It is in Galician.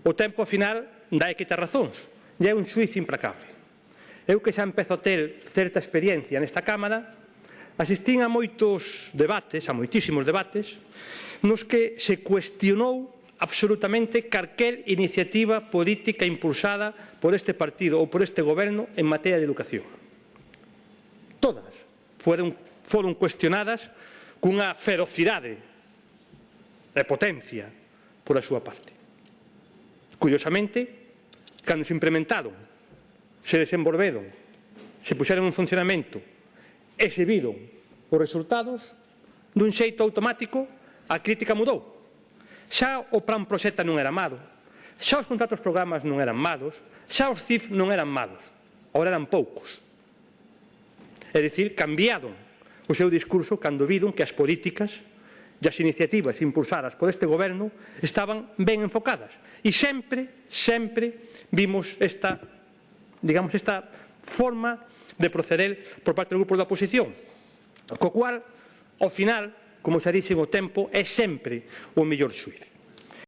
o tempo, ao final, dá que ter razóns. E é un xuiz implacable. Eu que xa empezo a ter certa experiencia nesta Cámara, asistín a moitos debates, a moitísimos debates, nos que se cuestionou absolutamente calquer iniciativa política impulsada por este partido ou por este goberno en materia de educación. Todas foron cuestionadas cunha ferocidade e potencia por a súa parte. Curiosamente, cando se implementaron, se desenvolveron, se puxeron en funcionamento e se viron os resultados, dun xeito automático, a crítica mudou. Xa o plan Proxecta non era malo, xa os contratos programas non eran malos, xa os CIF non eran malos, agora eran poucos. É dicir, cambiaron o seu discurso cando viron que as políticas e as iniciativas impulsadas por este goberno estaban ben enfocadas. E sempre vimos esta forma de proceder por parte dos grupos da oposición, co cual, ao final, como xa dixen, o tempo é sempre o mellor xuíz.